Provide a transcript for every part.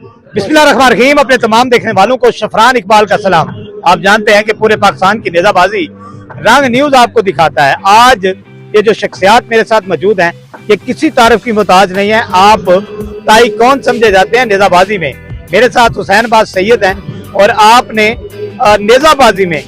बिस्मिल्लाहिर्रहमानिर्रहीम। अपने तमाम देखने वालों को शफरान इकबाल का सलाम। आप जानते हैं कि पूरे पाकिस्तान की नेज़ाबाजी रंग न्यूज़ आपको दिखाता है। आज ये जो शख्सियात मेरे साथ मौजूद हैं ये किसी तारीफ की मोहताज नहीं है। आप ताई कौन समझे जाते हैं नेज़ाबाजी में। मेरे साथ हुसैन बाज सैयद हैं और आपने नेज़ाबाजी में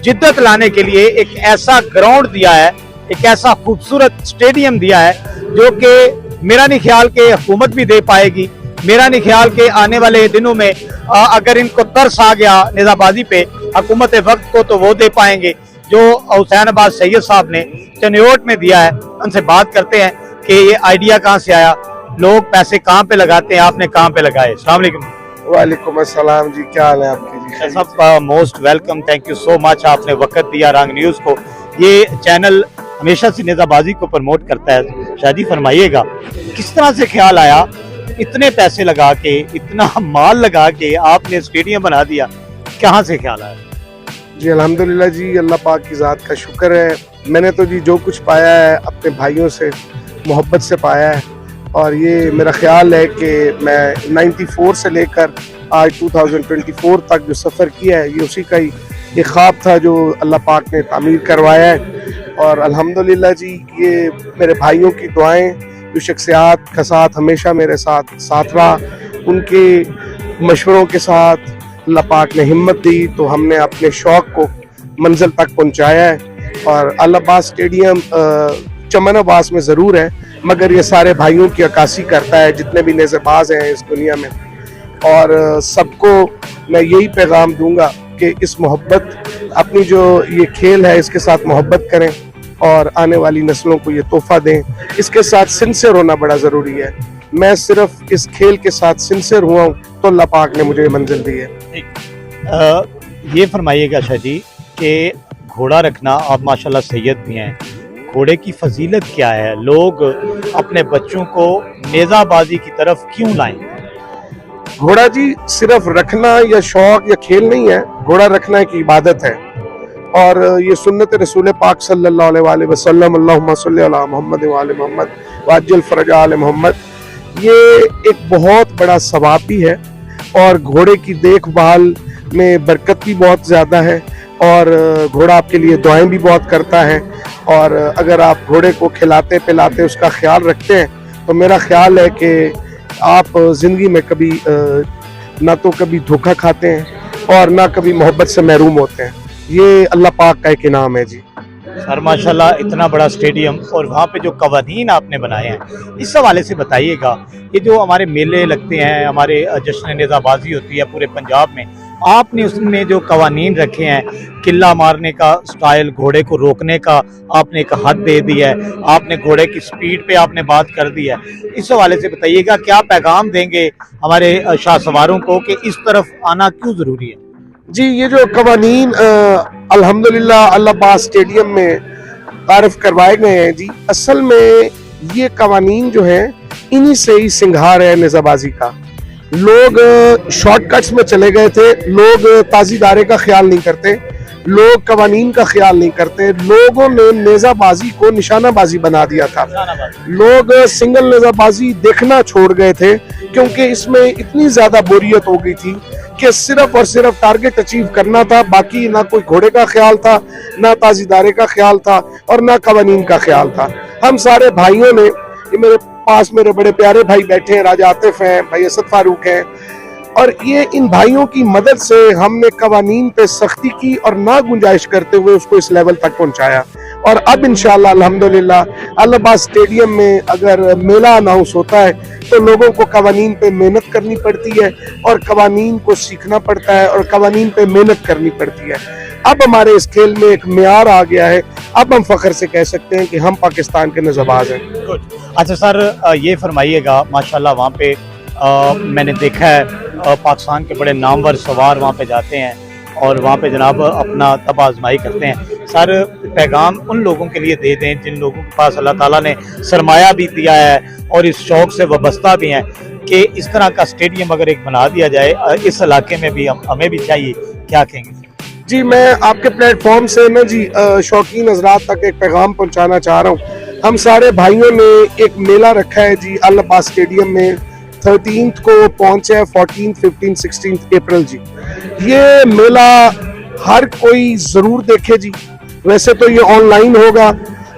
जिद्दत लाने के लिए एक ऐसा ग्राउंड दिया है, एक ऐसा खूबसूरत स्टेडियम दिया है जो कि मेरा नहीं ख्याल कि हुकूमत भी दे पाएगी। मेरा नहीं ख्याल कि आने वाले दिनों में अगर इनको तरस आ गया नेज़ाबाजी पे हुकूमत वक्त को तो वो दे पाएंगे जो हुसैन बाज सैयद साहब ने चनियोट में दिया है। उनसे बात करते हैं कि ये आइडिया कहाँ से आया, लोग पैसे कहाँ पे लगाते हैं, आपने कहाँ पे लगाए। अस्सलाम वालेकुम। वालेकुम अस्सलाम जी, क्या हाल है आपके जी? सब most welcome, thank you so much. आपने वक्त दिया रंग न्यूज़ को। ये चैनल हमेशा से नेज़ाबाजी को प्रमोट करता है। शादी फरमाइएगा किस तरह से ख्याल आया, इतने पैसे लगा के, इतना माल लगा के आपने स्टेडियम बना दिया, कहाँ से ख्याल आया? जी अल्हम्दुलिल्लाह जी, अल्लाह पाक की ज़ात का शुक्र है। मैंने तो जी जो कुछ पाया है अपने भाइयों से मोहब्बत से पाया है और ये मेरा ख्याल है कि मैं 94 से लेकर आज 2024 तक जो सफ़र किया है ये उसी का ही एक ख्वाब था जो अल्लाह पाक ने तामीर करवाया है। और अल्हम्दुलिल्लाह जी ये मेरे भाइयों की दुआएं, जो शख्सियात का साथ हमेशा मेरे साथ रहा, उनके मशवरों के साथ अल्लाह पाक ने हिम्मत दी तो हमने अपने शौक़ को मंजिल तक पहुंचाया है। और अल्लाहबाद स्टेडियम चमन अब्बास में ज़रूर है मगर ये सारे भाइयों की अक्कासी करता है जितने भी नेज़ाबाज हैं इस दुनिया में। और सबको मैं यही पैगाम दूंगा कि इस मोहब्बत, अपनी जो ये खेल है इसके साथ मोहब्बत करें और आने वाली नस्लों को ये तोहफा दें। इसके साथ सिंसियर होना बड़ा ज़रूरी है। मैं सिर्फ इस खेल के साथ सिंसियर हुआ हूँ तो अल्लाह पाक ने मुझे मंजिल दी है। ये फरमाइएगा शाह जी कि घोड़ा रखना, आप माशाल्लाह सैयद भी हैं, घोड़े की फजीलत क्या है? लोग अपने बच्चों को नेज़ाबाजी की तरफ क्यों लाएं? घोड़ा जी सिर्फ रखना या शौक या खेल नहीं है, घोड़ा रखना एक इबादत है और ये सुन्नत रसूल पाक सल्लल्लाहु अलैहि वसल्लम अल्लाहुम्मा सल्ली अला मुहम्मद व आले मोहम्मद वाज्जल फरज आले मोहम्मद, ये एक बहुत बड़ा सवाब भी है और घोड़े की देखभाल में बरकत भी बहुत ज़्यादा है और घोड़ा आपके लिए दुआएं भी बहुत करता है। और अगर आप घोड़े को खिलाते पिलाते उसका ख्याल रखते हैं तो मेरा ख्याल है कि आप ज़िंदगी में कभी ना तो कभी धोखा खाते हैं और ना कभी मोहब्बत से महरूम होते हैं। ये अल्लाह पाक का एक इनाम है जी। सर माशाल्लाह इतना बड़ा स्टेडियम और वहाँ पे जो कवानीन आपने बनाए हैं इस हवाले से बताइएगा। ये जो हमारे मेले लगते हैं, हमारे जश्न नेज़ाबाजी होती है पूरे पंजाब में, आपने उसमें जो कवानीन रखे हैं, किला मारने का स्टाइल, घोड़े को रोकने का आपने एक हद दे दी है, आपने घोड़े की स्पीड पे आपने बात कर दी है। इस हवाले से बताइएगा क्या पैगाम देंगे हमारे शाह सवारों को कि इस तरफ आना क्यों ज़रूरी है? जी ये जो कवानीन अल्हम्दुलिल्लाह अल्लाहबाद स्टेडियम में तारफ़ करवाए गए हैं जी, असल में ये कवानीन जो हैं इन्हीं से ही सिंगार है नेज़ाबाजी का। लोग शॉर्टकट्स में चले गए थे, लोग ताज़ीदारे का ख्याल नहीं करते, लोग कवानीन का ख्याल नहीं करते, लोगों ने नेज़ाबाजी को निशानाबाजी बना दिया था। लोग सिंगल नेज़ाबाजी देखना छोड़ गए थे क्योंकि इसमें इतनी ज़्यादा बोरियत हो गई थी कि सिर्फ और सिर्फ टारगेट अचीव करना था, बाकी ना कोई घोड़े का ख्याल था, ना ताज़ीदारे का ख्याल था और ना कवानीन का ख्याल था। हम सारे भाइयों ने, ये मेरे पास मेरे बड़े प्यारे भाई बैठे हैं, राजा आतिफ हैं, भाई असद फारूक हैं, और ये इन भाइयों की मदद से हमने कवानीन पे सख्ती की और ना गुंजाइश करते हुए उसको इस लेवल तक पहुंचाया। और अब इंशाल्लाह अल्हम्दुलिल्लाह अल्लाहबाद स्टेडियम में अगर मेला अनाउंस होता है तो लोगों को कवानीन पे मेहनत करनी पड़ती है और कवानीन को सीखना पड़ता है और कवानीन पे मेहनत करनी पड़ती है। अब हमारे इस खेल में एक मेयार आ गया है, अब हम फख्र से कह सकते हैं कि हम पाकिस्तान के नेज़ाबाज हैं। अच्छा सर, ये फरमाइएगा माशाल्लाह वहाँ पे मैंने देखा है पाकिस्तान के बड़े नामवर सवार वहाँ पे जाते हैं और वहाँ पे जनाब अपना तब आजमाई करते हैं। सर पैगाम उन लोगों के लिए दे दें जिन लोगों के पास अल्लाह ताला ने सरमाया भी दिया है और इस शौक़ से वाबस्ता भी हैं कि इस तरह का स्टेडियम अगर एक बना दिया जाए इस इलाके में भी, हमें भी चाहिए, क्या कहेंगे? जी मैं आपके प्लेटफॉर्म से ना जी शौकीन हजरात तक एक पैगाम पहुंचाना चाह रहा हूँ। हम सारे भाइयों ने एक मेला रखा है जी अल्लाहबाद स्टेडियम में 13th کو پہنچے ہیں 14th 15th 16th اپریل جی. یہ میلہ ہر کوئی ضرور دیکھے جی. ویسے تو یہ آن لائن ہوگا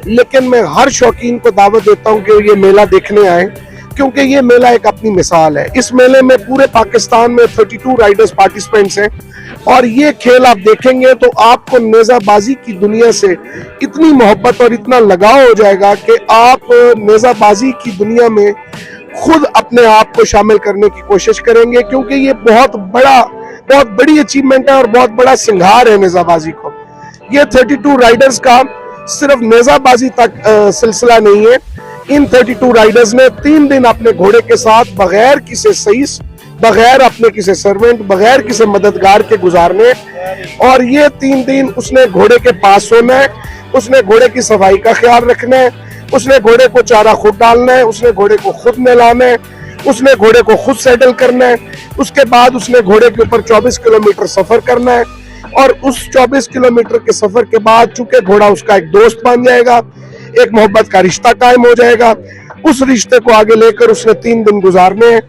لیکن میں ہر شوقین کو دعوت دیتا ہوں کہ یہ میلہ دیکھنے آئیں کیونکہ یہ میلہ ایک اپنی مثال ہے. اس میلے میں پورے پاکستان میں 32 رائڈرز پارٹیسپینٹس ہیں اور یہ کھیل آپ دیکھیں گے تو آپ کو نیزہ بازی کی دنیا سے اتنی محبت اور اتنا لگاؤ ہو جائے گا کہ آپ نیزہ بازی کی دنیا میں خود اپنے آپ کو شامل کرنے کی کوشش کریں گے کیونکہ یہ بہت بڑی اچیومنٹ ہے اور بہت بڑا سنگھار ہے نیزہ بازی کو. یہ 32 رائڈرز کا صرف نیزہ بازی تک سلسلہ نہیں ہے. ان 32 رائڈرز نے 3 دن اپنے گھوڑے کے ساتھ بغیر کسی سائز، بغیر اپنے کسی سرونٹ، بغیر کسی مددگار کے گزارنے. اور یہ 3 دن اس نے گھوڑے کے پاس سونا ہے، اس نے گھوڑے کی صفائی کا خیال رکھنا ہے، اس نے گھوڑے کو چارہ خود ڈالنا ہے، اس نے گھوڑے کو خود نہلانا ہے، اس نے گھوڑے کو خود سیٹل کرنا ہے. اس کے بعد اس نے گھوڑے کے اوپر 24 کلومیٹر سفر کرنا ہے اور اس 24 کلومیٹر کے سفر کے بعد چونکہ گھوڑا اس کا ایک دوست بن جائے گا، ایک محبت کا رشتہ قائم ہو جائے گا. اس رشتے کو آگے لے کر اس نے 3 دن گزارنے ہیں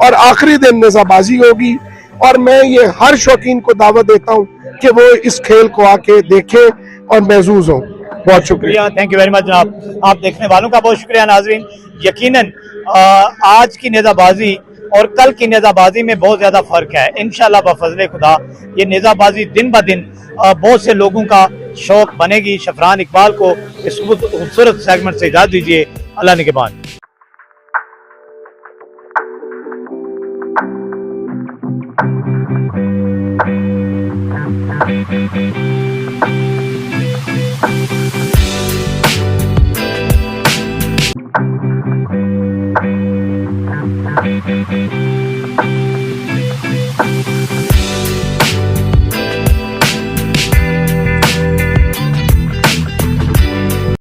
اور آخری دن نیزہ بازی ہوگی. اور میں یہ ہر شوقین کو دعوت دیتا ہوں کہ وہ اس کھیل کو آ کے دیکھیں اور محظوظ ہوں. بہت شکریہ. تھینک یو ویری مچ جناب. آپ دیکھنے والوں کا بہت شکریہ. ناظرین، یقیناً آج کی نیزہ بازی اور کل کی نیزہ بازی میں بہت زیادہ فرق ہے. انشاءاللہ بفضل خدا یہ نیزہ بازی دن بہ دن بہت سے لوگوں کا شوق بنے گی. شفران اقبال کو اس خوبصورت سیگمنٹ سے اجازت دیجیے. اللہ نگہبان.